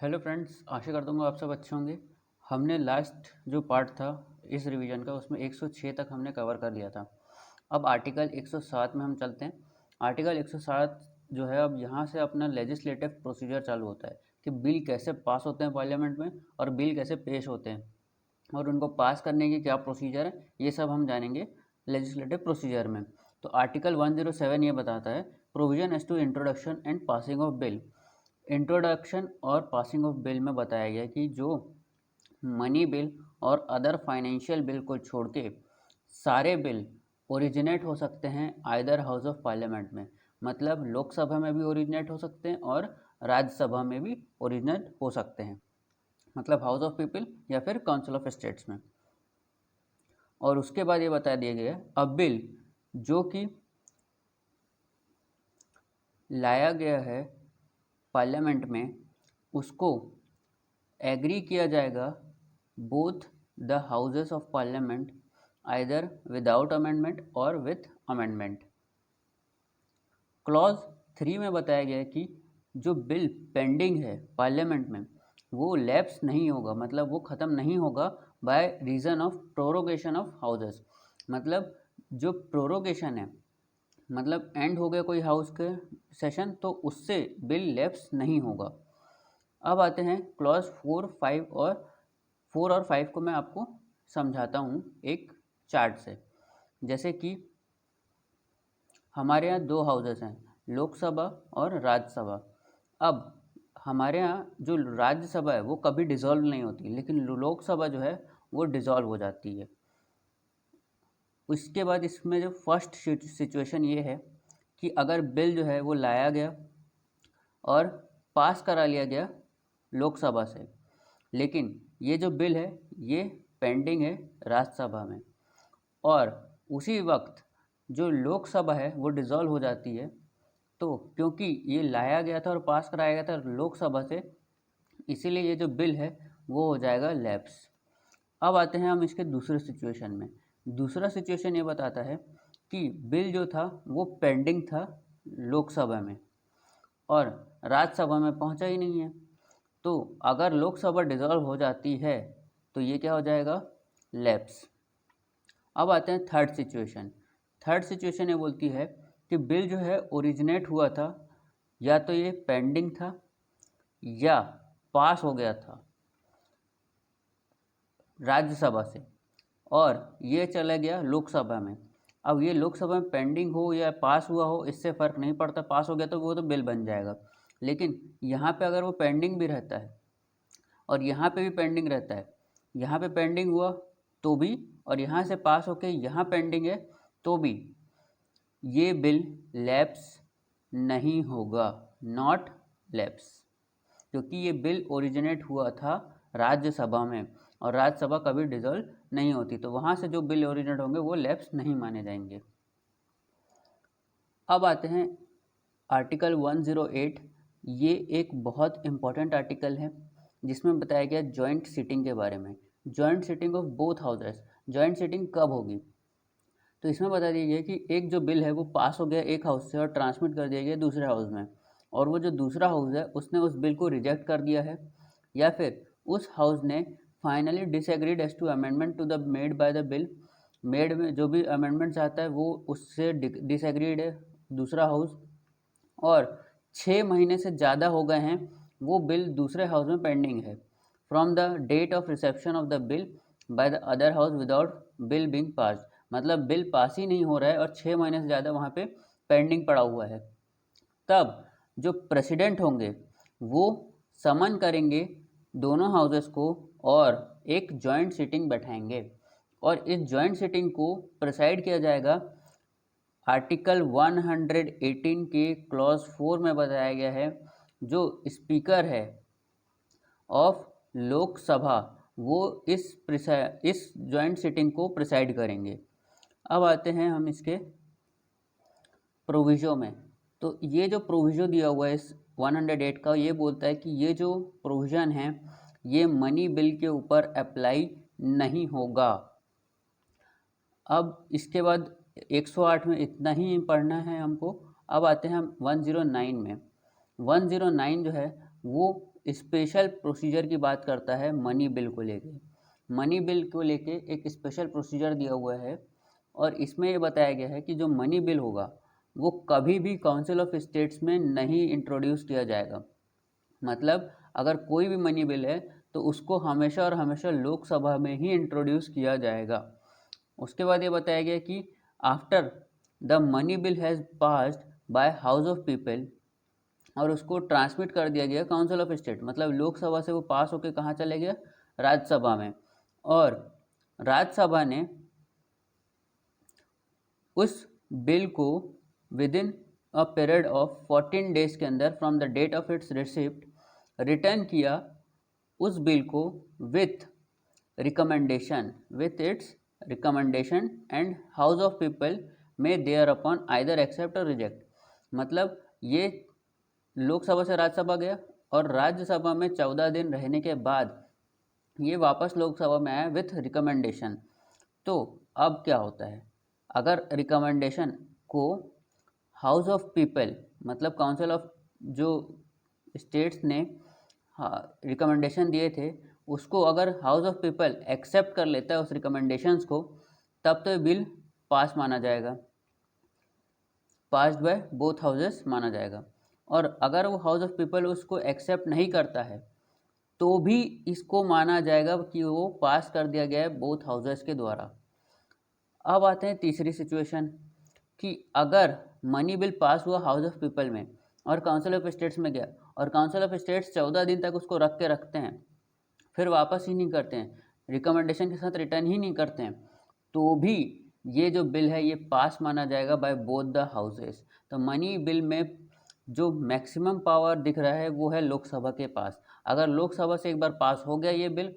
Hello friends, आशा करता हूँ आप सब अच्छे होंगे। हमने लास्ट जो पार्ट था इस रिवीजन का उसमें 106 तक हमने कवर कर लिया था। अब आर्टिकल 107 में हम चलते हैं। आर्टिकल 107 जो है, अब यहाँ से अपना लेजिस्लेटिव प्रोसीजर चालू होता है कि बिल कैसे पास होते हैं पार्लियामेंट में और बिल कैसे पेश होते हैं और उनको पास करने की क्या प्रोसीजर है, ये सब हम जानेंगे लेजिस्लेटिव प्रोसीजर में। तो आर्टिकल 107 ये बताता है provision as to introduction and passing of bill. Introduction और पासिंग ऑफ बिल में बताया गया कि जो मनी बिल और अदर फाइनेंशियल बिल को छोड़ के सारे बिल ओरिजिनेट हो सकते हैं आइदर हाउस ऑफ पार्लियामेंट में, मतलब लोकसभा में भी ओरिजिनेट हो सकते हैं और राज्यसभा में भी ओरिजिनेट हो सकते हैं, मतलब हाउस ऑफ पीपल या फिर काउंसिल ऑफ स्टेट्स में। और उसके बाद ये बता दिया गया अ बिल जो कि लाया गया है पार्लियामेंट में, उसको एग्री किया जाएगा both the houses of parliament either without amendment और विथ अमेंडमेंट। क्लॉज 3 में बताया गया है कि जो बिल पेंडिंग है पार्लियामेंट में वो लैप्स नहीं होगा, मतलब वो ख़त्म नहीं होगा by reason of prorogation of houses. मतलब जो प्रोरोगेशन है, मतलब एंड हो गया कोई हाउस के सेशन तो उससे बिल लैप्स नहीं होगा। अब आते हैं क्लॉज 4 और 5 को मैं आपको समझाता हूँ एक चार्ट से। जैसे कि हमारे यहाँ दो हाउसेस हैं, लोकसभा और राज्यसभा। अब हमारे यहाँ जो राज्यसभा है वो कभी डिसॉल्व नहीं होती, लेकिन लोकसभा जो है वो डिसॉल्व हो जाती है। उसके बाद इसमें जो फर्स्ट सिचुएशन ये है कि अगर बिल जो है वो लाया गया और पास करा लिया गया लोकसभा से, लेकिन ये जो बिल है ये पेंडिंग है राज्यसभा में, और उसी वक्त जो लोकसभा है वो डिसॉल्व हो जाती है। तो क्योंकि ये लाया गया था और पास कराया गया था लोकसभा से, इसीलिए ये जो बिल है वो हो जाएगा लैप्स। अब आते हैं हम इसके दूसरे सिचुएशन में। दूसरा सिचुएशन ये बताता है कि बिल जो था वो पेंडिंग था लोकसभा में और राज्यसभा में पहुंचा ही नहीं है। तो अगर लोकसभा डिसॉल्व हो जाती है तो ये क्या हो जाएगा, लैप्स। अब आते हैं थर्ड सिचुएशन। थर्ड सिचुएशन ये बोलती है कि बिल जो है ओरिजिनेट हुआ था, या तो ये पेंडिंग था या पास हो गया था राज्यसभा से और ये चला गया लोकसभा में। अब ये लोकसभा में पेंडिंग हो या पास हुआ हो इससे फ़र्क नहीं पड़ता, पास हो गया तो वो तो बिल बन जाएगा। लेकिन यहाँ पे अगर वो पेंडिंग भी रहता है और यहाँ पे भी पेंडिंग रहता है, यहाँ पे पेंडिंग हुआ तो भी और यहाँ से पास होके यहाँ पेंडिंग है तो भी ये बिल लैप्स नहीं होगा, नॉट लैप्स, क्योंकि ये बिल ओरिजिनेट हुआ था राज्यसभा में और राज्यसभा कभी डिसॉल्व नहीं होती, तो वहाँ से जो बिल ओरिजिनेट होंगे वो लैप्स नहीं माने जाएंगे। अब आते हैं आर्टिकल 108। ये एक बहुत इम्पॉर्टेंट आर्टिकल है जिसमें बताया गया जॉइंट सीटिंग के बारे में। Joint sitting of both houses, joint sitting कब होगी, तो इसमें बता दिया गया कि एक जो बिल है वो पास हो गया एक हाउस से और ट्रांसमिट कर दिया गया दूसरे हाउस में, और वो जो दूसरा हाउस है उसने उस बिल को रिजेक्ट कर दिया है, या फिर उस हाउस ने finally disagreed as to amendment to the made by the bill. Made में जो भी अमेंडमेंट चाहता है वो उससे डिसएग्रीड है दूसरा हाउस, और 6 महीने से ज़्यादा हो गए हैं वो बिल दूसरे हाउस में पेंडिंग है from the date of reception of the bill by the other house without bill being pass. मतलब बिल पास ही नहीं हो रहा है और 6 महीने से ज़्यादा वहाँ पे पेंडिंग पड़ा हुआ है। तब जो प्रेसिडेंट होंगे वो समन करेंगे दोनों हाउसेस को और एक जॉइंट सीटिंग बैठाएंगे, और इस जॉइंट सीटिंग को प्रिसाइड किया जाएगा आर्टिकल 118 के क्लॉज 4 में बताया गया है। जो स्पीकर है ऑफ लोकसभा वो इस जॉइंट सीटिंग को प्रिसाइड करेंगे। अब आते हैं हम इसके प्रोविज़ो में। तो ये जो प्रोविज़ो दिया हुआ है इस 108 का, ये बोलता है कि ये जो प्रोविज़न है ये मनी बिल के ऊपर अप्लाई नहीं होगा। अब इसके बाद 108 में इतना ही पढ़ना है हमको। अब आते हैं हम 109 में। 109 जो है वो स्पेशल प्रोसीजर की बात करता है मनी बिल को लेके। मनी बिल को लेके एक स्पेशल प्रोसीजर दिया हुआ है और इसमें ये बताया गया है कि जो मनी बिल होगा वो कभी भी काउंसिल ऑफ स्टेट्स में नहीं इंट्रोड्यूस किया जाएगा। मतलब अगर कोई भी मनी बिल है तो उसको हमेशा और हमेशा लोकसभा में ही इंट्रोड्यूस किया जाएगा। उसके बाद ये बताया गया कि after the money bill has passed by house of people, और उसको ट्रांसमिट कर दिया गया काउंसिल ऑफ स्टेट, मतलब लोकसभा से वो पास होकर कहाँ चले गया, राज्यसभा में। और राज्यसभा ने उस बिल को with in a period of 14 days के अंदर from the date of its receipt return किया उस बिल को with recommendation, with its recommendation, and house of people may thereupon either accept or reject. मतलब ये लोकसभा से राज्यसभा गया और राज्यसभा में 14 दिन रहने के बाद ये वापस लोकसभा में आया विथ रिकमेंडेशन। तो अब क्या होता है, अगर रिकमेंडेशन को हाउस ऑफ पीपल, मतलब काउंसिल ऑफ जो स्टेट्स ने रिकमेंडेशन दिए थे उसको अगर हाउस ऑफ पीपल एक्सेप्ट कर लेता है उस रिकमेंडेशंस को, तब तो बिल पास माना जाएगा, पास्ड बाय बोथ हाउसेस माना जाएगा। और अगर वो हाउस ऑफ पीपल उसको एक्सेप्ट नहीं करता है तो भी इसको माना जाएगा कि वो पास कर दिया गया है बोथ हाउसेस के द्वारा। अब आते हैं तीसरी सिचुएशन कि अगर मनी बिल पास हुआ हाउस ऑफ पीपल में और काउंसिल ऑफ स्टेट्स में गया और काउंसिल ऑफ स्टेट्स 14 दिन तक उसको रख के रखते हैं, फिर वापस ही नहीं करते हैं, रिकमेंडेशन के साथ रिटर्न ही नहीं करते हैं, तो भी ये जो बिल है ये पास माना जाएगा बाय बोथ द हाउसेस। तो मनी बिल में जो मैक्सिमम पावर दिख रहा है वो है लोकसभा के पास। अगर लोकसभा से एक बार पास हो गया ये बिल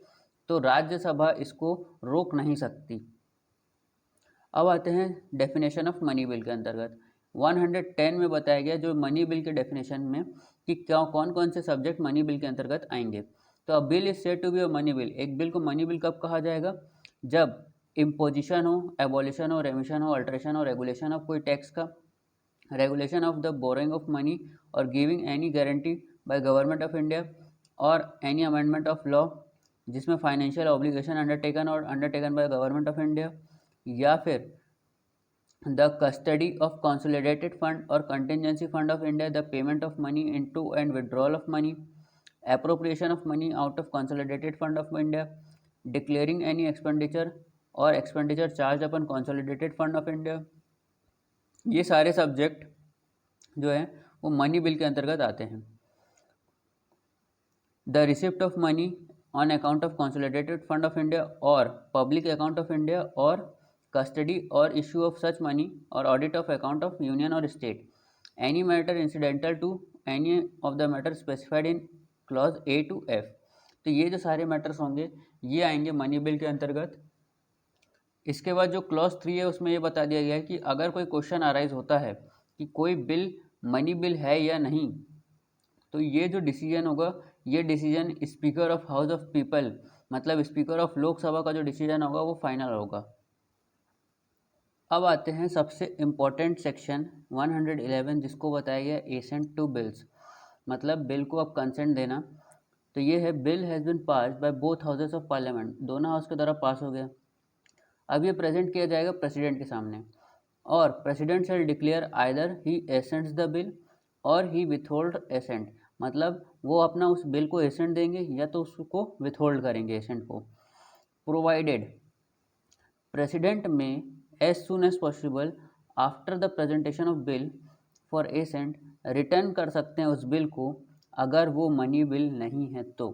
तो राज्यसभा इसको रोक नहीं सकती। अब आते हैं डेफिनेशन ऑफ मनी बिल के अंतर्गत 110 में बताया गया जो मनी बिल के डेफिनेशन में कि क्या कौन कौन से सब्जेक्ट मनी बिल के अंतर्गत आएंगे। तो a bill is said to be a money bill. एक बिल को मनी बिल कब कहा जाएगा, जब इम्पोजिशन हो, एबॉलिशन हो, रेमिशन हो, अल्ट्रेशन हो, रेगुलेशन ऑफ कोई टैक्स का, regulation of the borrowing of money और giving any guarantee by government of India और एनी अमेंडमेंट ऑफ लॉ जिसमें financial obligation undertaken by government of India, या फिर the custody of consolidated fund और contingency fund of India, the payment of money into and withdrawal of money, appropriation of money out of consolidated fund of India, declaring any expenditure or expenditure charged upon consolidated fund of India। ये सारे subject जो है वो money bill के अंतर्गत आते हैं। The receipt of money on account of consolidated fund of India और पब्लिक अकाउंट ऑफ इंडिया और कस्टडी और इश्यू ऑफ सच मनी और audit of account of union और state, any matter incidental to any of the matter specified in clause A to F. तो ये जो सारे matters होंगे ये आएंगे मनी बिल के अंतर्गत। इसके बाद जो क्लॉज 3 है उसमें ये बता दिया गया है कि अगर कोई क्वेश्चन अराइज होता है कि कोई बिल मनी बिल है या नहीं, तो ये जो डिसीजन होगा ये decision speaker of house of people, मतलब स्पीकर ऑफ लोकसभा का जो डिसीजन होगा वो फाइनल होगा। अब आते हैं सबसे इम्पोर्टेंट सेक्शन 111 जिसको बताया गया एसेंट टू बिल्स, मतलब बिल को अब कंसेंट देना। तो ये है bill has been passed by both houses of parliament, दोनों हाउस के द्वारा पास हो गया। अब ये प्रेजेंट किया जाएगा प्रेसिडेंट के सामने और president shell declare either he ascents the bill और ही विथहोल्ड एसेंट, मतलब वो अपना उस बिल को एसेंट देंगे या तो उसको विथहोल्ड करेंगे एसेंट को। प्रोवाइडेड प्रेसिडेंट में as soon as possible after the presentation of bill for assent return कर सकते हैं उस बिल को अगर वो मनी बिल नहीं है तो।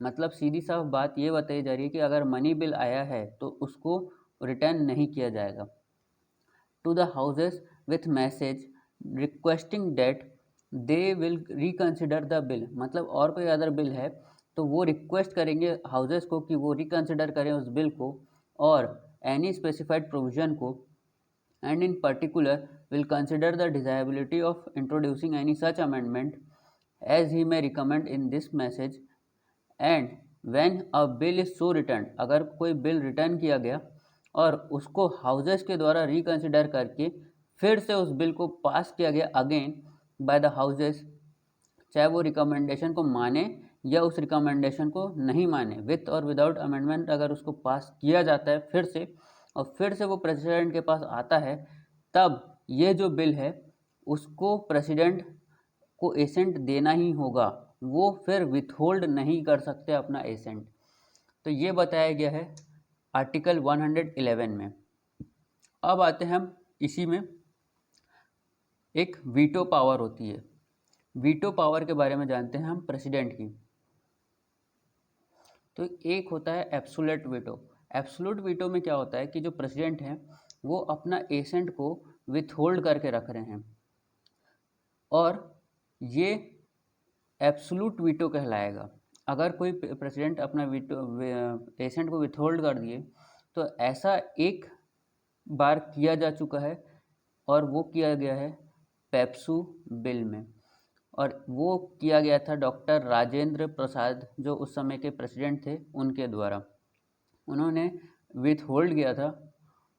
मतलब सीधी साफ बात ये बताई जा रही है कि अगर मनी बिल आया है तो उसको रिटर्न नहीं किया जाएगा। To the houses with message requesting that they will reconsider the bill, मतलब और कोई अदर बिल है तो वो रिक्वेस्ट करेंगे हाउसेस को कि वो रिकन्सिडर करें उस बिल को और एनी स्पेसिफाइड प्रोविजन को, and in particular will consider the desirability of introducing any such amendment as he may recommend in this message, and when a bill is so returned, अगर कोई bill return किया गया और उसको houses के द्वारा reconsider करके फिर से उस बिल को पास किया गया अगेन बाय द हाउसेस, चाहे वो रिकमेंडेशन को माने या उस रिकमेंडेशन को नहीं माने, विथ और विदाउट अमेंडमेंट अगर उसको पास किया जाता है फिर से, और फिर से वो प्रेसिडेंट के पास आता है, तब ये जो बिल है उसको प्रेसिडेंट को एसेंट देना ही होगा, वो फिर विथहोल्ड नहीं कर सकते अपना एसेंट। तो ये बताया गया है आर्टिकल 111 में। अब आते हैं हम इसी में, एक वीटो पावर होती है। वीटो पावर के बारे में जानते हैं हम प्रेसिडेंट की। तो एक होता है एब्सोल्यूट वीटो। एब्सोल्यूट वीटो में क्या होता है कि जो प्रेसिडेंट हैं वो अपना एसेंट को विथहोल्ड करके रख रहे हैं, और ये एब्सोल्यूट वीटो कहलाएगा। अगर कोई प्रेसिडेंट अपना वीटो एसेंट को विथहोल्ड कर दिए, तो ऐसा एक बार किया जा चुका है, और वो किया गया है पेप्सू बिल में, और वो किया गया था डॉक्टर राजेंद्र प्रसाद, जो उस समय के प्रेसिडेंट थे, उनके द्वारा। उन्होंने विथ होल्ड किया था।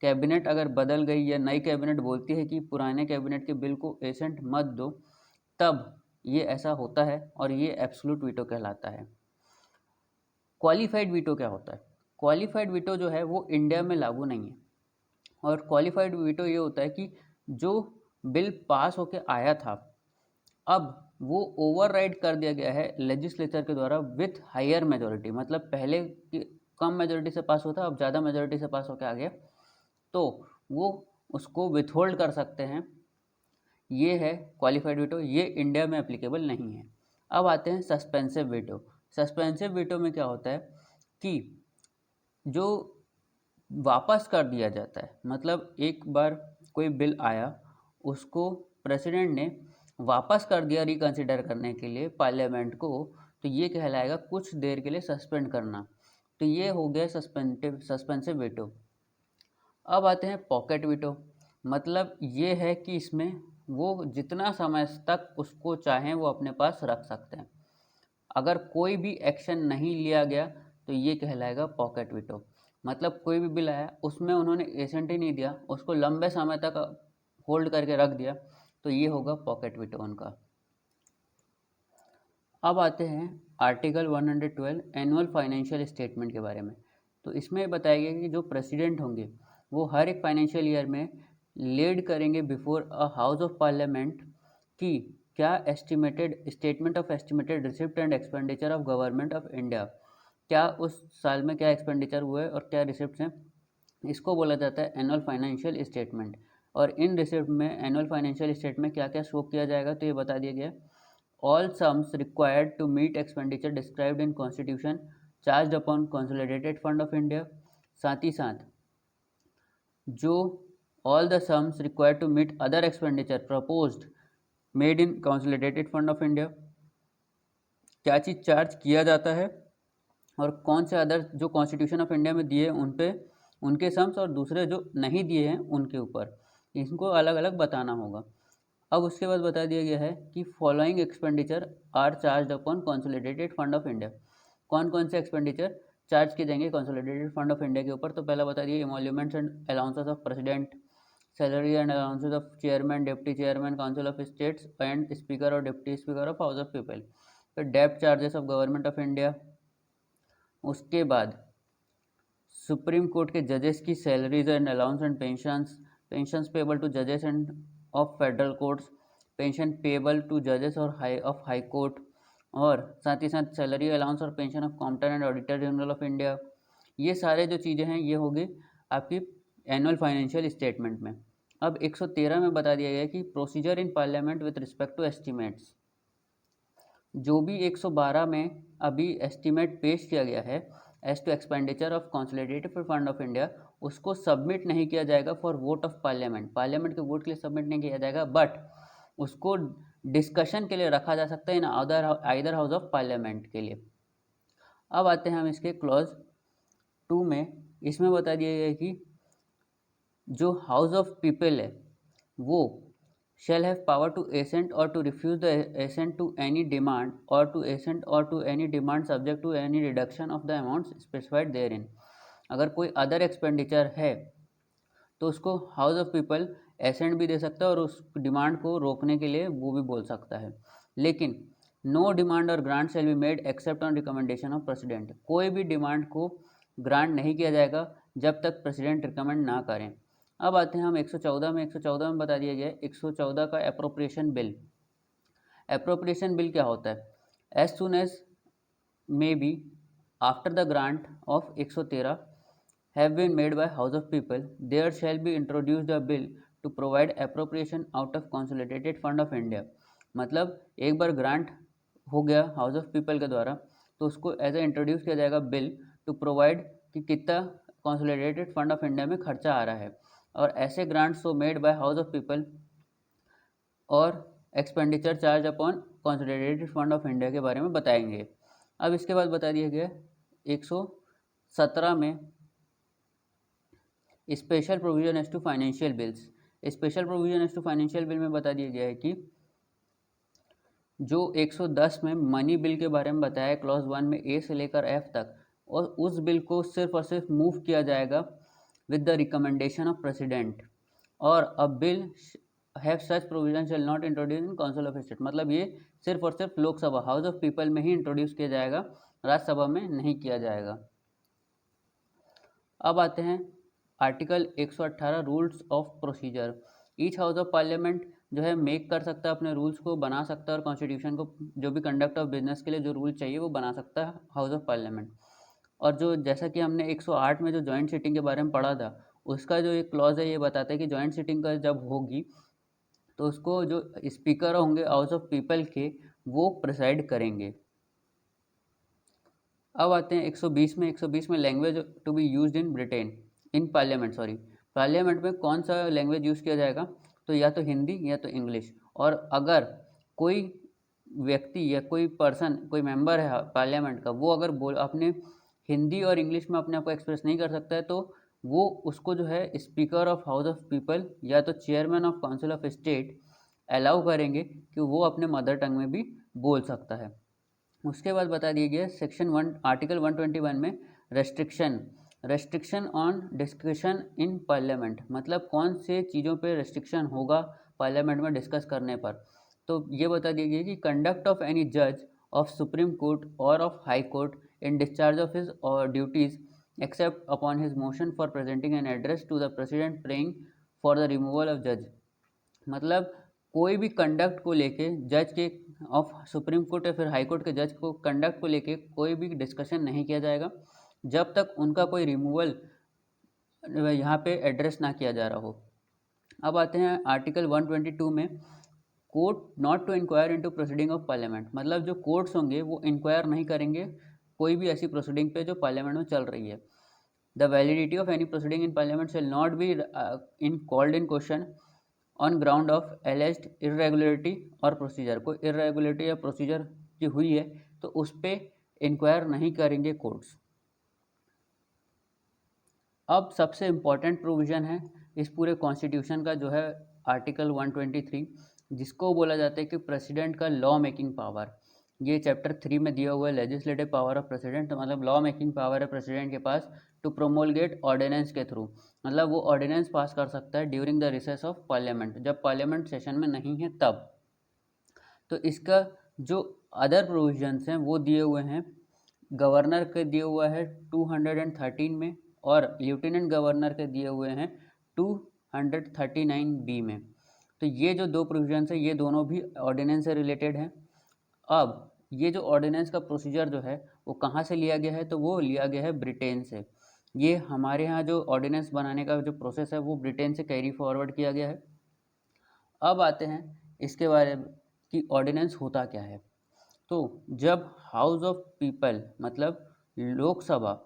कैबिनेट अगर बदल गई या नई कैबिनेट बोलती है कि पुराने कैबिनेट के बिल को एसेंट मत दो, तब ये ऐसा होता है, और ये एब्सोल्यूट वीटो कहलाता है। क्वालिफाइड वीटो क्या होता है? क्वालिफाइड वीटो जो है वो इंडिया में लागू नहीं है, और क्वालिफाइड वीटो ये होता है कि जो बिल पास होके आया था, अब वो ओवरराइड कर दिया गया है लेजिस्लेचर के द्वारा विथ हायर मेजोरिटी। मतलब पहले कम मेजोरिटी से पास होता, अब ज़्यादा मेजोरिटी से पास होकर आ गया, तो वो उसको विथहोल्ड कर सकते हैं। ये है क्वालिफाइड वीटो, ये इंडिया में एप्लीकेबल नहीं है। अब आते हैं सस्पेंसिव वीटो। सस्पेंसिव वीटो में क्या होता है कि जो वापस कर दिया जाता है, मतलब एक बार कोई बिल आया, उसको प्रेसिडेंट ने वापस कर दिया रिकंसिडर करने के लिए पार्लियामेंट को, तो ये कहलाएगा कुछ देर के लिए सस्पेंड करना। तो ये हो गया सस्पेंसिव वीटो। अब आते हैं पॉकेट वीटो। मतलब ये है कि इसमें वो जितना समय तक उसको चाहें वो अपने पास रख सकते हैं। अगर कोई भी एक्शन नहीं लिया गया तो ये कहलाएगा पॉकेट वीटो। मतलब कोई भी बिल आया, उसमें उन्होंने एसेंट ही नहीं दिया, उसको लंबे समय तक होल्ड करके रख दिया, तो ये होगा पॉकेट वीटो उनका। अब आते हैं आर्टिकल 112 एनुअल फाइनेंशियल स्टेटमेंट के बारे में। तो इसमें बताया गया कि जो प्रेसिडेंट होंगे वो हर एक फाइनेंशियल ईयर में लीड करेंगे before a house of parliament कि क्या estimated statement of estimated receipt and expenditure of government of India, क्या उस साल में क्या एक्सपेंडिचर हुए और क्या रिसिप्ट हैं, इसको बोला जाता है एनुअल फाइनेंशियल स्टेटमेंट। और इन रिसिप्ट में एनुअल फाइनेंशियल स्टेटमेंट में क्या क्या शो किया जाएगा, तो ये बता दिया गया। All sums required to meet expenditure described in constitution charge upon consolidated fund of India. साथ ही साथ जो all the sums required to meet other expenditure proposed made in consolidated fund of India, क्या चीज़ चार्ज किया जाता है, और कौन से अदर जो कॉन्स्टिट्यूशन ऑफ इंडिया में दिए उन पे उनके सम्स, और दूसरे जो नहीं दिए हैं उनके ऊपर, इनको अलग अलग बताना होगा। अब उसके बाद बता दिया गया है कि following expenditure are charge upon consolidated fund of India. कौन कौन से एक्सपेंडिचर चार्ज किए जाएंगे कंसोलिडेटेड फंड ऑफ इंडिया के ऊपर? तो पहला बता दिया एमोल्यूमेंट्स and allowances of president, salary and allowances of chairman, deputy chairman, council of states and speaker और deputy speaker of house of people. फिर डेप्ट charges of government of India. उसके बाद सुप्रीम कोर्ट के जजेस की salaries and allowance and pensions payable to जजेस end of federal courts, pension payable to जजेस और हाई कोर्ट, और साथ ही साथ सैलरी अलाउंस और pension of कॉम्प्टर and auditor general of India. ये सारे जो चीज़ें हैं ये होगी आपकी एनुअल फाइनेंशियल स्टेटमेंट में। अब 113 में बता दिया गया कि procedure in parliament with respect to estimates. जो भी 112 में अभी एस्टीमेट पेश किया गया है as to expenditure of consolidated fund of India, उसको सबमिट नहीं किया जाएगा for vote of parliament. Parliament के वोट के लिए सबमिट नहीं किया जाएगा, बट उसको डिस्कशन के लिए रखा जा सकता है in either house of parliament के लिए। अब आते हैं हम इसके क्लॉज 2 में। इसमें बता दिया गया है कि जो हाउस ऑफ पीपल है वो shall have power to assent or to refuse the assent to any demand, or to assent or to any demand subject to any reduction of the amounts specified therein। अगर कोई other expenditure है तो उसको house of people accent भी दे सकता है और उस डिमांड को रोकने के लिए वो भी बोल सकता है। लेकिन नो डिमांड और grant shall be made except on recommendation of president. कोई भी डिमांड को ग्रांट नहीं किया जाएगा जब तक प्रेसिडेंट रिकमेंड ना करें। अब आते हैं हम 114 में। 114 में बता दिया गया है 114 का अप्रोप्रिएशन बिल। अप्रोप्रिएशन बिल क्या होता है? As soon as may be after the grant of 113 have been made by House of People, there shall be introduced a bill to provide appropriation out of consolidated fund of India। मतलब एक बार grant हो गया house of people के द्वारा तो उसको as A introduce किया जाएगा बिल टू प्रोवाइड कि कितना कंसोलिडेटेड फंड ऑफ इंडिया में खर्चा आ रहा है, और ऐसे grants so made by house of people और expenditure charge upon consolidated fund of India के बारे में बताएंगे। अब इसके बाद बता दिया गया 117 में special provision as to financial bills. Special provision as to financial bill में बता दिया गया है कि जो 110 में मनी बिल के बारे में बताया क्लॉज 1 में ए से लेकर एफ तक, और उस बिल को सिर्फ और सिर्फ मूव किया जाएगा with the recommendation of president, और a bill have such provision shall not introduce in council of state. मतलब ये सिर्फ और सिर्फ लोकसभा हाउस ऑफ पीपल में ही इंट्रोड्यूस किया जाएगा, राज्यसभा में नहीं किया जाएगा। अब आते हैं article 118 rules of procedure. Each house of parliament जो है मेक कर सकता है, अपने रूल्स को बना सकता है, और कॉन्स्टिट्यूशन को जो भी कंडक्ट ऑफ बिजनेस के लिए जो रूल चाहिए वो बना सकता है हाउस ऑफ पार्लियामेंट। और जो जैसा कि हमने 108 में जो जॉइंट सीटिंग के बारे में पढ़ा था, उसका जो एक क्लॉज है ये बताता है कि जॉइंट सीटिंग का जब होगी तो उसको जो स्पीकर होंगे हाउस ऑफ पीपल के वो प्रिसाइड करेंगे। अब आते हैं 120 में। 120 में language to be used in Britain in parliament, sorry parliament में कौन सा लैंग्वेज यूज़ किया जाएगा? तो या तो हिंदी या तो इंग्लिश। और अगर कोई व्यक्ति या कोई पर्सन, कोई मेंबर है पार्लियामेंट का, वो अगर अपने हिंदी और इंग्लिश में अपने आप को एक्सप्रेस नहीं कर सकता है तो वो उसको जो है speaker of house of people या तो chairman of council of state allow करेंगे कि वो अपने मदर टंग में भी बोल सकता है। उसके बाद बता दिया गया सेक्शन 1 आर्टिकल 121 में restriction on discussion in parliament. मतलब कौन से चीज़ों पे रेस्ट्रिक्शन होगा पार्लियामेंट में डिस्कस करने पर। तो ये बता दिया गया कि कंडक्ट ऑफ एनी जज ऑफ सुप्रीम कोर्ट और of high court in discharge of his duties except upon his motion for presenting an address to the president praying for the removal of जज। मतलब कोई भी कंडक्ट को लेके जज के ऑफ सुप्रीम कोर्ट या फिर हाई कोर्ट के जज को कंडक्ट को लेके कोई भी डिस्कशन नहीं किया जाएगा जब तक उनका कोई रिमूवल यहाँ पे एड्रेस ना किया जा रहा हो। अब आते हैं आर्टिकल 122 में court not to inquire into proceeding of parliament. मतलब जो कोर्ट्स होंगे वो इंक्वायर नहीं करेंगे कोई भी ऐसी प्रोसीडिंग पे जो पार्लियामेंट में चल रही है। The validity of any proceeding in parliament shall not be in called in question on ground of alleged irregularity और प्रोसीजर। कोई इरेगुलरिटी या प्रोसीजर की हुई है तो उस पर इंक्वायर नहीं करेंगे कोर्ट्स। अब सबसे इम्पॉर्टेंट प्रोविज़न है इस पूरे कॉन्स्टिट्यूशन का जो है आर्टिकल 123, जिसको बोला जाता है कि प्रेसिडेंट का लॉ मेकिंग पावर। ये चैप्टर 3 में दिया हुआ है लेजिस्लेटिव पावर ऑफ प्रेसिडेंट। तो मतलब लॉ मेकिंग पावर है प्रेसिडेंट के पास टू प्रोमोलगेट ऑर्डिनेंस के थ्रू। मतलब वो ऑर्डिनेंस पास कर सकता है during the recess of parliament, जब पार्लियामेंट सेशन में नहीं है तब। तो इसका जो अदर प्रोविजंस हैं वो दिए हुए हैं गवर्नर के दिए हुआ है 213 में, और लेफ्टिनेंट गवर्नर के दिए हुए हैं 239 बी में। तो ये जो दो प्रोविजंस है ये दोनों भी ऑर्डिनेंस से रिलेटेड हैं। अब ये जो ऑर्डिनेंस का प्रोसीजर जो है वो कहाँ से लिया गया है? तो वो लिया गया है ब्रिटेन से। ये हमारे यहाँ जो ऑर्डिनेंस बनाने का जो प्रोसेस है वो ब्रिटेन से कैरी फॉरवर्ड किया गया है। अब आते हैं इसके बारे में कि ऑर्डिनेंस होता क्या है। तो जब हाउस ऑफ पीपल मतलब लोकसभा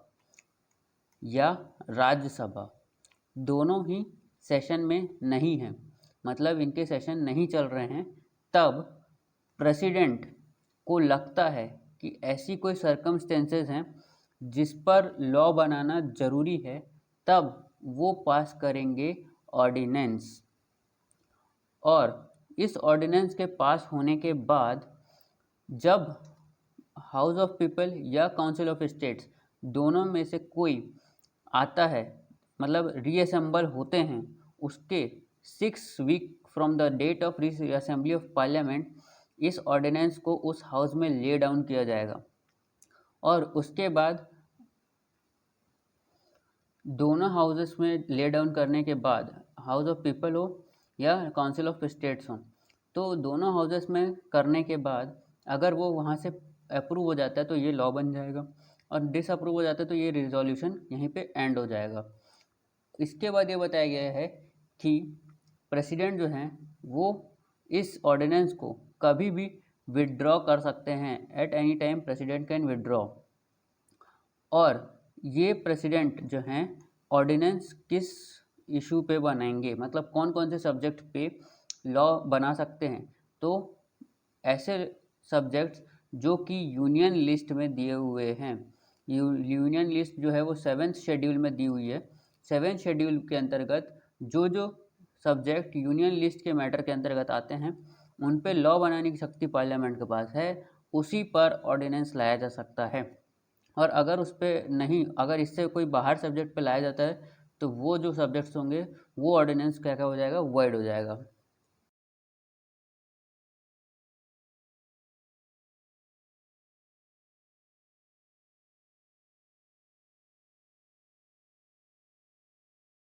या राज्यसभा दोनों ही सेशन में नहीं हैं, मतलब इनके सेशन नहीं चल रहे हैं, तब प्रेसिडेंट को लगता है कि ऐसी कोई सर्कमस्टेंसेस हैं जिस पर लॉ बनाना ज़रूरी है, तब वो पास करेंगे ऑर्डिनेंस। और इस ऑर्डिनेंस के पास होने के बाद जब हाउस ऑफ पीपल या काउंसिल ऑफ स्टेट्स दोनों में से कोई आता है, मतलब रीअसेंबल होते हैं, उसके 6 week from the date of reassembly of parliament इस ऑर्डिनेंस को उस हाउस में ले डाउन किया जाएगा और उसके बाद दोनों हाउसेस में ले डाउन करने के बाद हाउस ऑफ पीपल हो या काउंसिल ऑफ स्टेट्स हो, तो दोनों हाउसेस में करने के बाद अगर वो वहाँ से अप्रूव हो जाता है तो ये लॉ बन जाएगा और डिसअप्रूव हो जाता है तो ये रिजोल्यूशन यहीं पे एंड हो जाएगा। इसके बाद ये बताया गया है कि प्रेसिडेंट जो हैं वो इस ऑर्डिनेंस को कभी भी विड्रॉ कर सकते हैं। At any time president can withdraw. और ये प्रेसिडेंट जो हैं ऑर्डिनेंस किस इशू पे बनाएंगे, मतलब कौन कौन से सब्जेक्ट पे लॉ बना सकते हैं, तो ऐसे सब्जेक्ट्स जो कि यूनियन लिस्ट में दिए हुए हैं। यूनियन लिस्ट जो है वो 7th शेड्यूल में दी हुई है। 7th शेड्यूल के अंतर्गत जो जो सब्जेक्ट यूनियन लिस्ट के मैटर के अंतर्गत आते हैं उन पे लॉ बनाने की शक्ति पार्लियामेंट के पास है, उसी पर ऑर्डिनेंस लाया जा सकता है। और अगर उस पर नहीं, अगर इससे कोई बाहर सब्जेक्ट पे लाया जाता है तो वो जो सब्जेक्ट्स होंगे वो ऑर्डिनेंस क्या क्या हो जाएगा, वॉइड हो जाएगा।